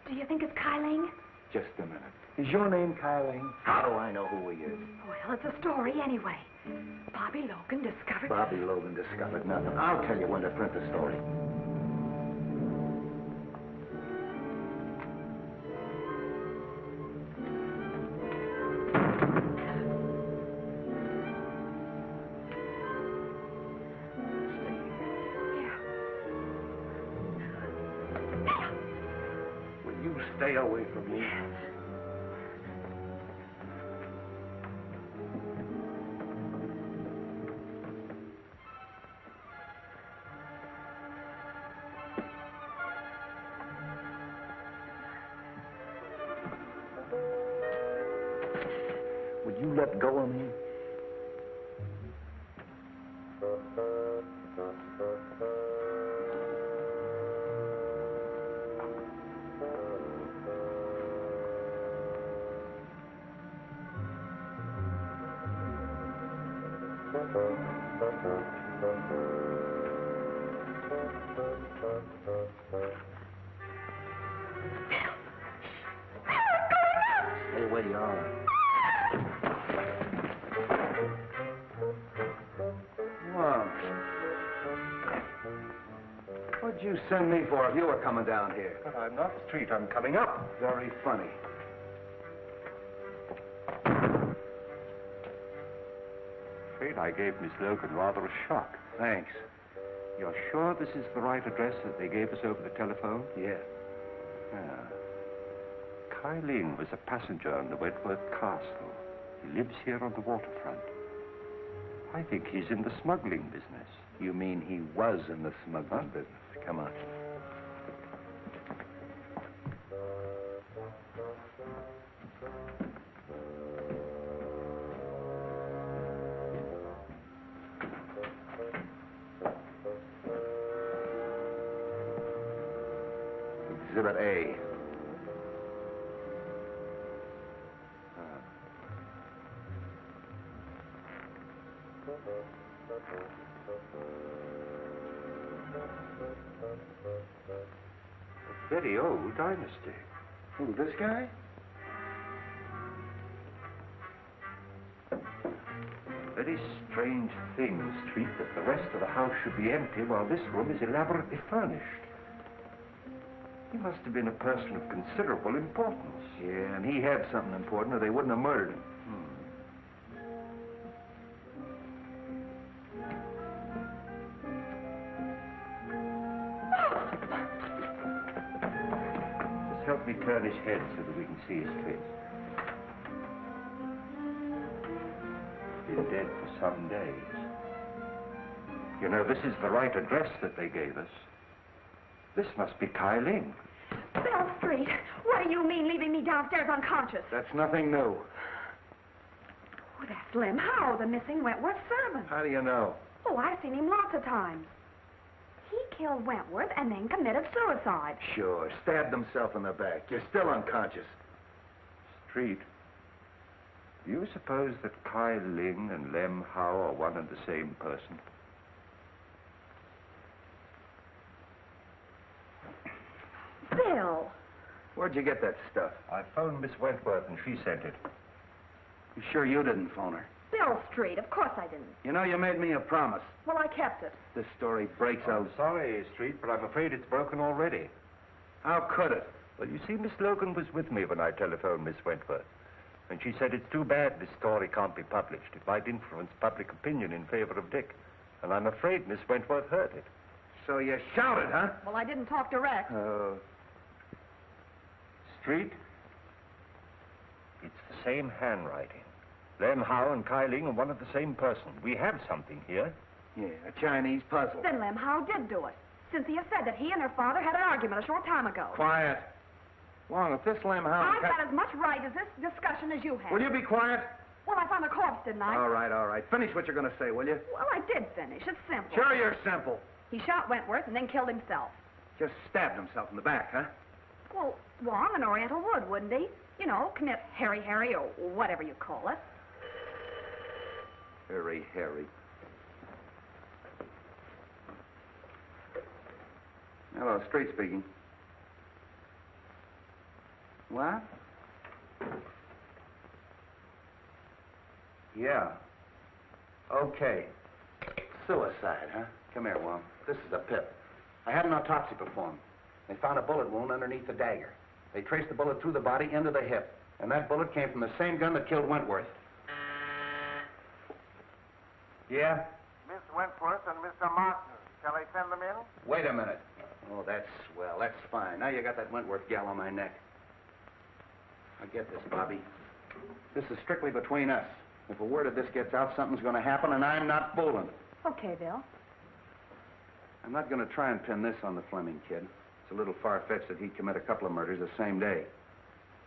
Do you think it's Kyling? Just a minute. Is your name Kyling? How do I know who he is? Well, it's a story anyway. Bobby Logan discovered... Bobby Logan discovered nothing. I'll tell you when to print the story. Stay away from me. Would you let go of me? Stay where you are. Wong. What'd you send me for if you were coming down here? But I'm not street. I'm coming up. Very funny. Afraid I gave Miss Logan rather a shock. Thanks. You're sure this is the right address that they gave us over the telephone? Yeah. Kyling was a passenger on the Wentworth Castle. He lives here on the waterfront. I think he's in the smuggling business. You mean he was in the smuggling business? Come on. Exhibit A. A very old dynasty. Who, this guy? Very strange thing, Street, that the rest of the house should be empty while this room is elaborately furnished. He must have been a person of considerable importance. Yeah, and he had something important or they wouldn't have murdered him. Just help me turn his head so that we can see his face. Been dead for some days. You know, this is the right address that they gave us. This must be Kyling. Bell Street, what do you mean leaving me downstairs unconscious? That's nothing new. Oh, that's Slim Howe, the missing Wentworth servant. How do you know? Oh, I've seen him lots of times. He killed Wentworth and then committed suicide. Sure, stabbed himself in the back. You're still unconscious. Street, do you suppose that Kai Ling and Lem Howe are one and the same person? Bill! Where'd you get that stuff? I phoned Miss Wentworth and she sent it. You sure you didn't phone her? Bill Street, of course I didn't. You know, you made me a promise. Well, I kept it. This story breaks out. I'm sorry, Street, but I'm afraid it's broken already. How could it? Well, you see, Miss Logan was with me when I telephoned Miss Wentworth. And she said it's too bad this story can't be published. It might influence public opinion in favor of Dick. And I'm afraid Miss Wentworth heard it. So you shouted, huh? Well, I didn't talk direct. Street, it's the same handwriting. Lem Howe and Kai Ling are one of the same person. We have something here. Yeah, a Chinese puzzle. Then Lem Howe did do it. Cynthia said that he and her father had an argument a short time ago. Quiet. Wong, if this Lem Howe... I've got as much right as this discussion as you have. Will you be quiet? Well, I found the corpse, didn't I? All right. Finish what you're going to say, will you? Well, I did finish. It's simple. Sure you're simple. He shot Wentworth and then killed himself. Just stabbed himself in the back, huh? Well, Wong, an Oriental would, wouldn't he? You know, commit Harry, or whatever you call it. Harry. Hello, Street speaking. What? Yeah. Okay. Suicide, huh? Come here, Wong. This is a pip. I had an autopsy performed. They found a bullet wound underneath the dagger. They traced the bullet through the body into the hip. And that bullet came from the same gun that killed Wentworth. Yeah? Miss Wentworth and Mr. Martin. Shall I send them in? Wait a minute. Oh, that's swell. That's fine. Now you got that Wentworth gal on my neck. I get this, Bobby. This is strictly between us. If a word of this gets out, something's going to happen, and I'm not fooling. Okay, Bill. I'm not going to try and pin this on the Fleming kid. It's a little far-fetched that he'd commit a couple of murders the same day.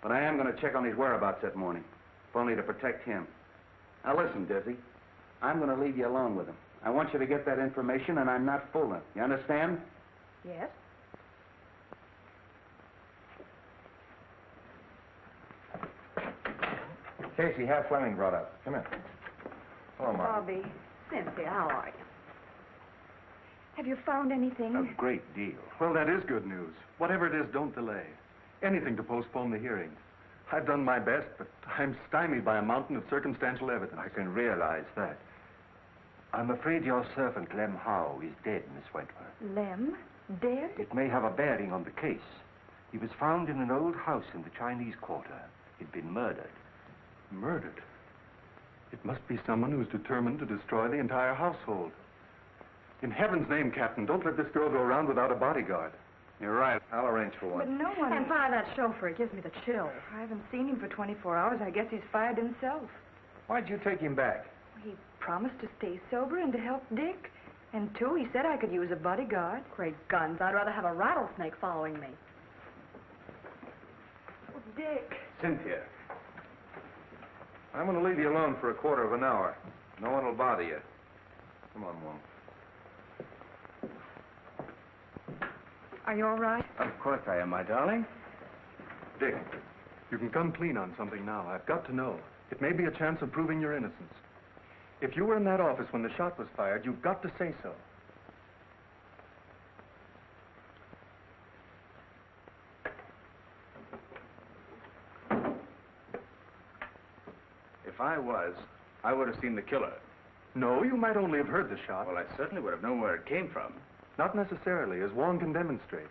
But I am going to check on his whereabouts that morning, if only to protect him. Now listen, Dizzy. I'm going to leave you alone with him. I want you to get that information, and I'm not fooling. You understand? Yes? Casey, have Fleming brought up. Come in. Hello, Mark. Bobby. Cynthia, how are you? Have you found anything? A great deal. Well, that is good news. Whatever it is, don't delay. Anything to postpone the hearing. I've done my best, but I'm stymied by a mountain of circumstantial evidence. I can realize that. I'm afraid your servant, Lem Howe, is dead, Miss Wentworth. Lem? Dead? It may have a bearing on the case. He was found in an old house in the Chinese Quarter. He'd been murdered. Murdered? It must be someone who's determined to destroy the entire household. In heaven's name, Captain, don't let this girl go around without a bodyguard. You're right. I'll arrange for one. But no one... And by that chauffeur, it gives me the chills. I haven't seen him for 24 hours. I guess he's fired himself. Why'd you take him back? He promised to stay sober and to help Dick. And, too, he said I could use a bodyguard. Great guns. I'd rather have a rattlesnake following me. Oh, Dick. Cynthia. I'm going to leave you alone for a quarter of an hour. No one will bother you. Come on, Wong. Are you all right? Of course I am, my darling. Dick, you can come clean on something now. I've got to know. It may be a chance of proving your innocence. If you were in that office when the shot was fired, you've got to say so. If I was, I would have seen the killer. No, you might only have heard the shot. Well, I certainly would have known where it came from. Not necessarily, as Wong can demonstrate.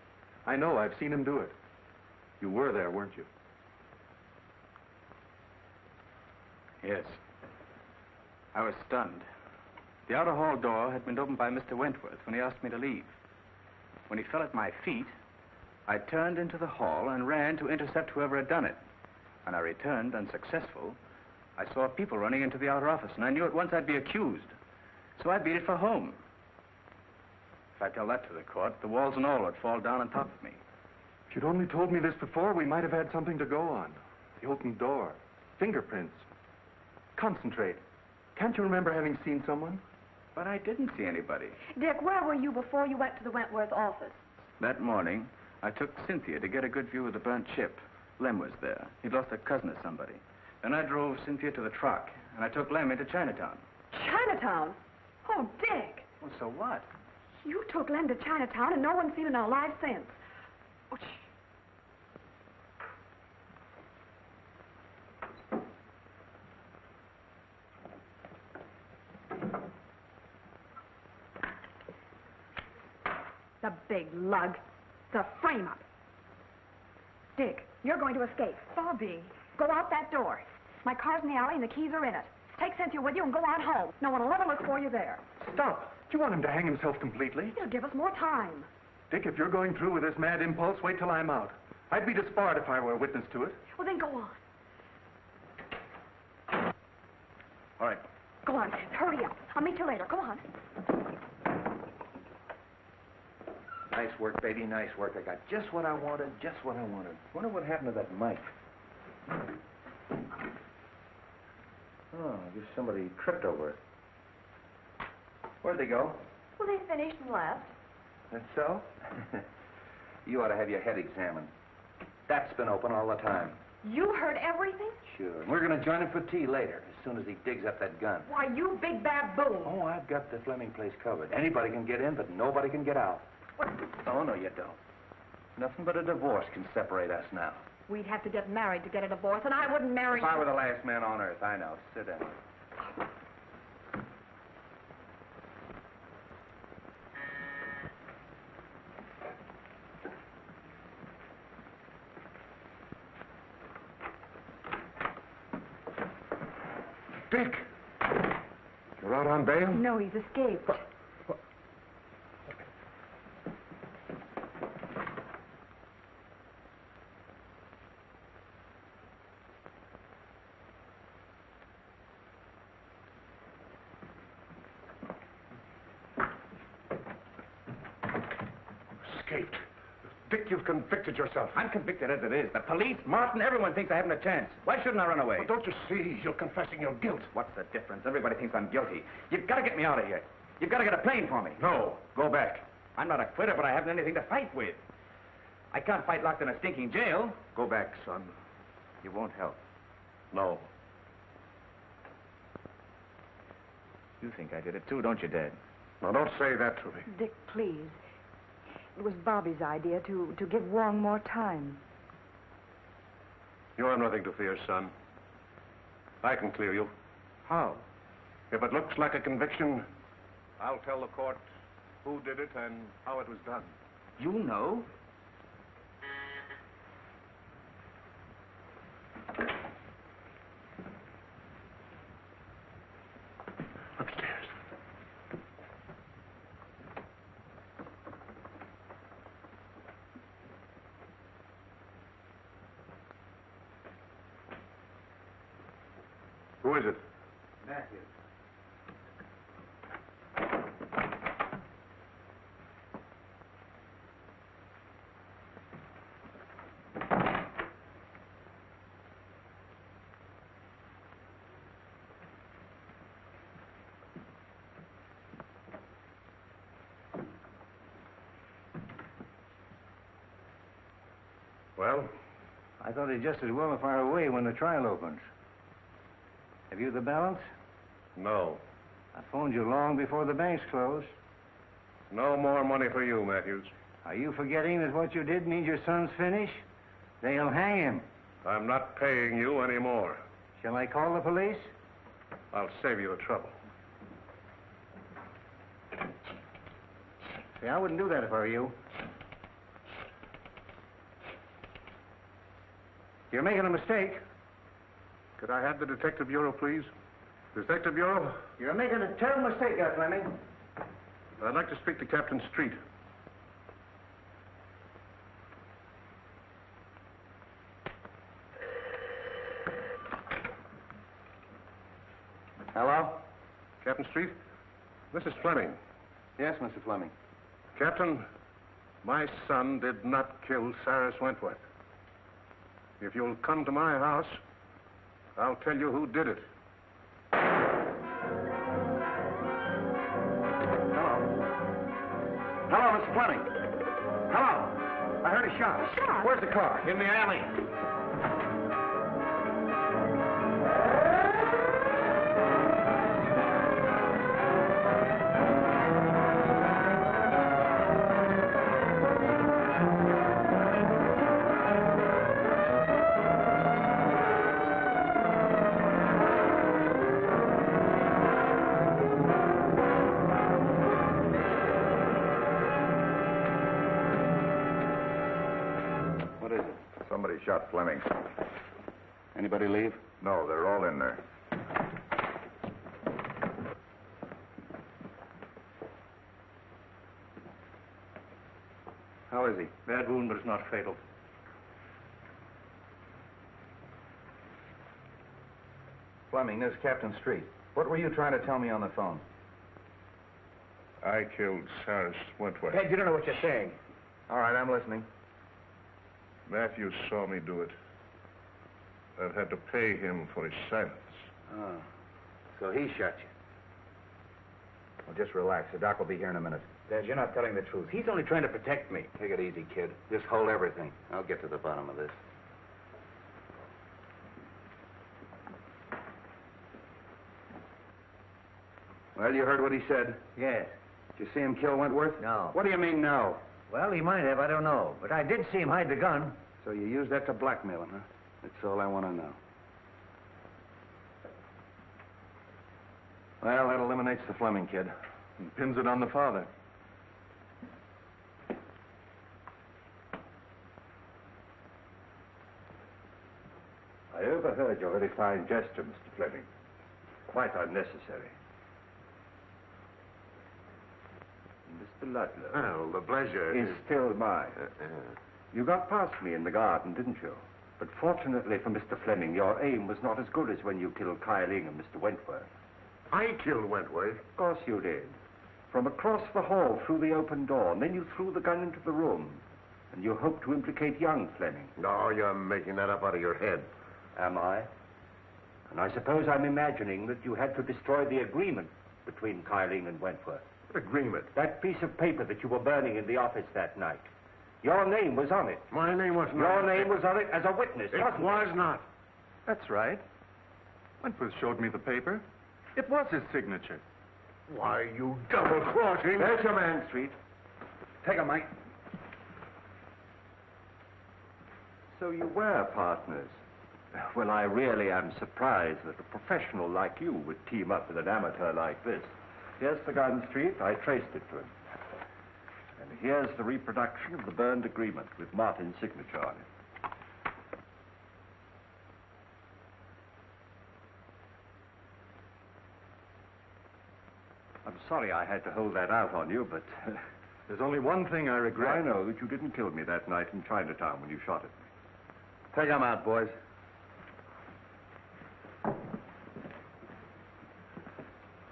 I know, I've seen him do it. You were there, weren't you? Yes. I was stunned. The outer hall door had been opened by Mr. Wentworth when he asked me to leave. When he fell at my feet, I turned into the hall and ran to intercept whoever had done it. When I returned, unsuccessful, I saw people running into the outer office, and I knew at once I'd be accused. So I beat it for home. If I tell that to the court, the walls and all would fall down on top of me. If you'd only told me this before, we might have had something to go on. The open door, fingerprints. Concentrate. Can't you remember having seen someone? But I didn't see anybody. Dick, where were you before you went to the Wentworth office? That morning, I took Cynthia to get a good view of the burnt ship. Lem was there. He'd lost a cousin or somebody. Then I drove Cynthia to the truck, and I took Lem into Chinatown. Chinatown? Oh, Dick. Well, so what? You took Lem to Chinatown and no one's seen him in a live since. Oh, shh. The big lug. The frame-up. Dick, you're going to escape. Bobby. Go out that door. My car's in the alley and the keys are in it. Take Cynthia with you and go on home. No one will ever look for you there. Stop. Do you want him to hang himself completely? It'll give us more time. Dick, if you're going through with this mad impulse, wait till I'm out. I'd be disbarred if I were a witness to it. Well, then go on. All right. Go on, Ken. Hurry up. I'll meet you later. Go on. Nice work, baby, nice work. I got just what I wanted, just what I wanted. Wonder what happened to that mic. Oh, I guess somebody tripped over it. Where'd they go? Well, they finished and left. That's so? You ought to have your head examined. That's been open all the time. You heard everything? Sure. And we're going to join him for tea later, as soon as he digs up that gun. Why, you big baboon. Oh, I've got the Fleming place covered. Anybody can get in, but nobody can get out. What? Oh, no, you don't. Nothing but a divorce can separate us now. We'd have to get married to get a divorce, and I wouldn't marry If I were the last man on earth, I know. Sit down. Dick! You're out on bail? No, he's escaped. Escaped. Dick, you've convicted yourself. I'm convicted as it is. The police, Martin, everyone thinks I haven't a chance. Why shouldn't I run away? Well, don't you see? You're confessing your guilt. What's the difference? Everybody thinks I'm guilty. You've got to get me out of here. You've got to get a plane for me. No, go back. I'm not a quitter, but I haven't anything to fight with. I can't fight locked in a stinking jail. Go back, son. You won't help. No. You think I did it too, don't you, Dad? Now, don't say that to me. Dick, please. It was Bobby's idea to give Wong more time. You have nothing to fear, son. I can clear you. How? If it looks like a conviction, I'll tell the court who did it and how it was done. You know? Upstairs. Who is it? Matthew. Well? I thought he'd just as well fire away when the trial opens. Have you the balance? No. I phoned you long before the banks closed. No more money for you, Matthews. Are you forgetting that what you did means your son's finished? They'll hang him. I'm not paying you anymore. Shall I call the police? I'll save you the trouble. See, I wouldn't do that if I were you. You're making a mistake. Could I have the Detective Bureau, please? Detective Bureau? You're making a terrible mistake, Fleming. I'd like to speak to Captain Street. Hello? Captain Street? This is Fleming. Yes, Mr. Fleming. Captain, my son did not kill Cyrus Wentworth. If you'll come to my house, I'll tell you who did it. Hello, Mr. Fleming. Hello. I heard a shot. Shot? Where's the car? In the alley. What is it? Somebody shot Fleming. Anybody leave? No, they're all in there. How is he? Bad wound, but it's not fatal. Fleming, this is Captain Street. What were you trying to tell me on the phone? I killed Cyrus Wentworth. Ted, you don't know what you're saying. All right, I'm listening. Matthews saw me do it. I've had to pay him for his silence. Oh, so he shot you. Well, just relax. The doc will be here in a minute. Dad, you're not telling the truth. He's only trying to protect me. Take it easy, kid. Just hold everything. I'll get to the bottom of this. Well, you heard what he said. Yes. Did you see him kill Wentworth? No. What do you mean, no? Well, he might have. I don't know. But I did see him hide the gun. So you used that to blackmail him, huh? That's all I want to know. Well, that eliminates the Fleming kid. And pins it on the father. I overheard your very fine gesture, Mr. Fleming. Quite unnecessary. Mr. Ludlow. Well, the pleasure is still mine. You got past me in the garden, didn't you? But fortunately for Mr. Fleming, your aim was not as good as when you killed Kyling and Mr. Wentworth. I killed Wentworth. Of course you did. From across the hall through the open door, and then you threw the gun into the room. And you hoped to implicate young Fleming. No, you're making that up out of your head. Am I? And I suppose I'm imagining that you had to destroy the agreement between Kyling and Wentworth. What agreement? That piece of paper that you were burning in the office that night. Your name was on it. My name was not. Your name was on it as a witness, It wasn't was not. That's right. Wentworth showed me the paper. It was his signature. Why, you double-crossing... There's your man, Street. Take him, Mike. So you were partners. Well, I really am surprised that a professional like you would team up with an amateur like this. Here's the gun, Street. I traced it to him. And here's the reproduction of the burned agreement with Martin's signature on it. I'm sorry I had to hold that out on you, but... There's only one thing I regret. I know that you didn't kill me that night in Chinatown when you shot at me. Take him out, boys.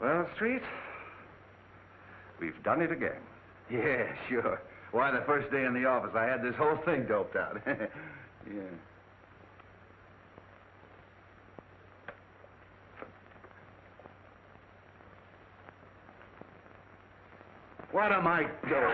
Well, Street, we've done it again. Yeah, sure. Why, the first day in the office, I had this whole thing doped out. Yeah. What am I doing?